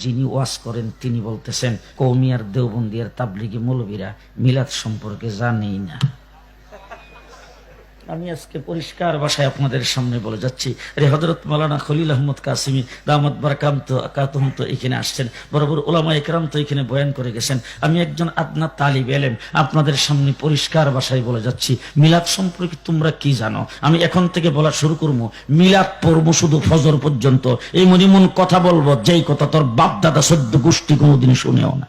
যিনি ওয়াজ করেন তিনি বলতেছেন কওমিয়ার দেওবন্দিয়ার তাবলিগি মৌলবীরা মিলাদ সম্পর্কে জানেই না। আমি আজকে পরিষ্কার ভাষায় আপনাদের সামনে বলে যাচ্ছি, রে হযরত মাওলানা খলিল আহমদ কাসিমি দামাত বারাকাতুহুম তো এখানে আসছেন, বড় বড় উলামায়ে কেরাম তো এখানে বয়ান করে গেছেন। আমি একজন আদনা তালিব ইলম আপনাদের সামনে পরিষ্কার ভাষায় বলে যাচ্ছি, মিলাদ সম্পর্কে তোমরা কি জানো? আমি এখন থেকে বলা শুরু করব, মিলাদ পড়বো শুধু ফজর পর্যন্ত। এই মনিমন কথা বলবো যেই কথা তোর বাপ দাদা সদ্য গোষ্ঠী কোনোদিন শুনেও না।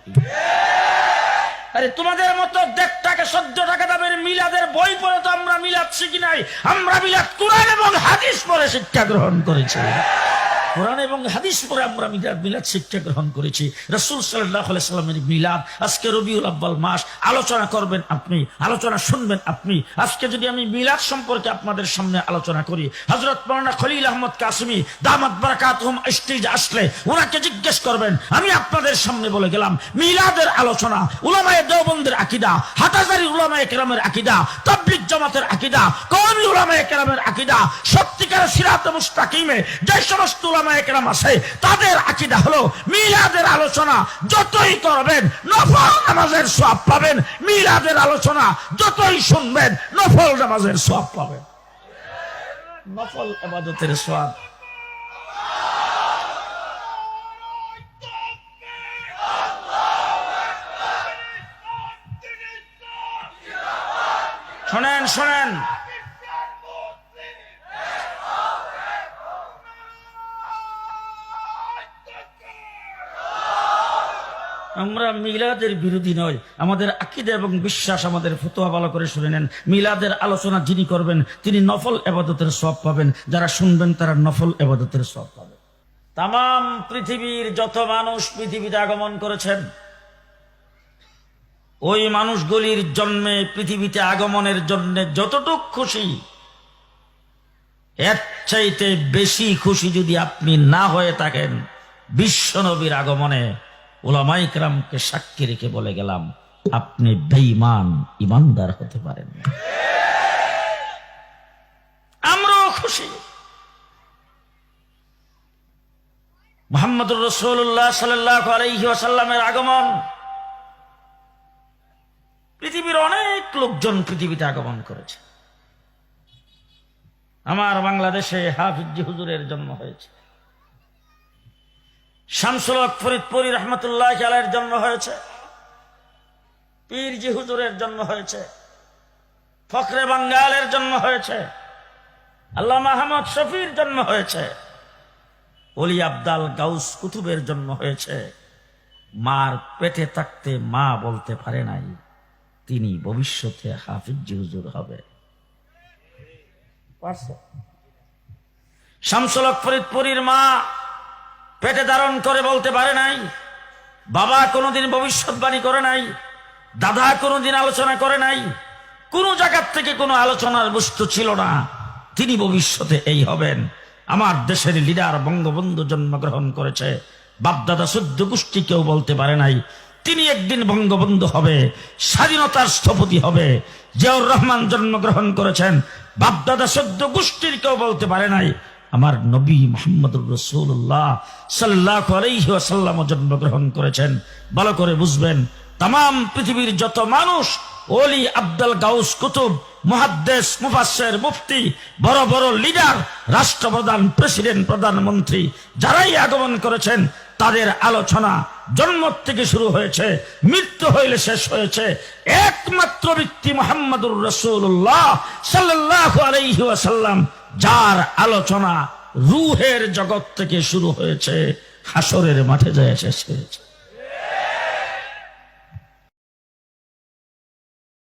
আরে তোমাদের মতো 1.5 টাকা 14 টাকা দামের মিলাদের বই পড়ে তো আমরা মিলাদ শিখি নাই। আমরা মিলাদ কোরআন এবং হাদিস পড়ে শিক্ষা গ্রহণ করেছি। কোরআন এবং হাদিস পড়ে আমরা মিলাদ শিক্ষা গ্রহণ করেছি। রাসূল সাল্লাল্লাহু আলাইহি সাল্লামের মিলাদ, আজকে রবিউল আউয়াল মাস, আলোচনা করবেন আপনি, আলোচনা শুনবেন আপনি। আজকে যদি আমি মিলাদ সম্পর্কে আপনাদের সামনে আলোচনা করি, হযরত মাওলানা খলিল আহমদ কাসিমি দামাত বারাকাতুহুম স্টেজ আসলে ওনাকে জিজ্ঞেস করবেন। আমি আপনাদের সামনে বলে গেলাম, মিলাদের আলোচনা উলামায়ে দেওবন্দের আকীদা, হাটাজারি উলামায়ে কেরামের আকীদা, তাবলীগ জামাতের আকীদা, কওমি উলামায়ে কেরামের আকীদা, সত্যিকারের সিরাতে মুস্তাকিমে যে সমস্ত উলামায়ে কেরাম আছে তাদের আকীদা হলো মিলাদের আলোচনা যতই করবেন নফল নামাজের সওয়াব পাবেন, মিলাদের আলোচনা যতই শুনবেন নফল নামাজের সওয়াব পাবেন, নফল ইবাদতের সওয়াব। শোনেন শোনেন, আমরা মিলাদের বিরোধী নয়। আমাদের আকীদা এবং বিশ্বাস, আমাদের ফতোয়া ভালো করে শুনে নেন। মিলাদের আলোচনা যিনি করবেন তিনি নফল ইবাদতের সওয়াব পাবেন, যারা শুনবেন তারা নফল ইবাদতের সওয়াব পাবেন। তামাম পৃথিবীর যত মানুষ পৃথিবীতে আগমন করেছেন, ওই মানুষগুলির জন্মে পৃথিবীতে আগমনের জন্য যতটুক খুশি, এর চাইতে বেশি খুশি যদি আপনি না হয়ে থাকেন বিশ্বনবীর আগমনে, উলামায়ে কেরামকে সাক্ষী রেখে বলে গেলাম আপনি বেঈমান ইমানদার হতে পারেন না। আমরাও খুশি মুহাম্মদুর রাসূলুল্লাহ সাল্লাল্লাহু আলাইহি ওয়াসাল্লামের আগমন। পৃথিবীর অনেক লোকজন পৃথিবীতে আগমন করেছে। আমার বাংলাদেশে হাফিজ হুজুরের জন্ম হয়েছে, শামসুল হক ফরিদপুরি রহমতুল্লাহ আলাইহির জন্ম হয়েছে, পীরজি হুজুরের জন্ম হয়েছে, ফখরে বাঙ্গালের জন্ম হয়েছে, আল্লামা আহমদ শফির জন্ম হয়েছে, ওলি আব্দাল গাউস কুতুবের জন্ম হয়েছে। মার পেটে থাকতে মা বলতে পারে নাই তিনি ভবিষ্যতে হাফিজ হুজুর হবে। শামসুল হক ফরিদপুরির মা পেটে ধারণ করে বলতে পারে নাই, বাবা কোনোদিন ভবিষ্যৎবাণী করে নাই, দাদা কোনোদিন আলোচনা করে নাই, কোন জায়গার থেকে কোনো আলোচনার বস্তু ছিল না তিনি ভবিষ্যতে এই হবেন। আমার দেশের লিডার বঙ্গবন্ধু জন্মগ্রহণ করেছে, বাপদাদা সদ্য গোষ্ঠী কেউ বলতে পারে নাই তিনি একদিন বঙ্গবন্ধু হবে, স্বাধীনতার স্থপতি হবে। জিয়াউর রহমান জন্মগ্রহণ করেছেন, বাপদাদা সদ্য গোষ্ঠীর কেউ বলতে পারে নাই আমার নবী মুহাম্মদুর রাসূলুল্লাহ সাল্লাল্লাহু আলাইহি ওয়াসাল্লাম জন্মগ্রহণ করেছেন। ভালো করে বুঝবেন, তামাম পৃথিবীর যত মানুষ, ওলি আব্দাল গাউস কুতুব, মুহাদ্দিস, মুফাসসির, মুফতি, বড় বড় লিডার, রাষ্ট্রপ্রধান, প্রেসিডেন্ট, প্রধানমন্ত্রী যারাই আগমন করেছেন তাদের আলোচনা জন্ম থেকে শুরু হয়েছে, মৃত্যু হইলে শেষ হয়েছে একমাত্র ব্যক্তি মুহাম্মদুর রাসূলুল্লাহ সাল্লাল্লাহু আলাইহি ওয়াসাল্লাম, যার আলোচনা রূহের জগৎ থেকে শুরু হয়েছে, হাসরের মাঠে যায় শেষ হয়েছে।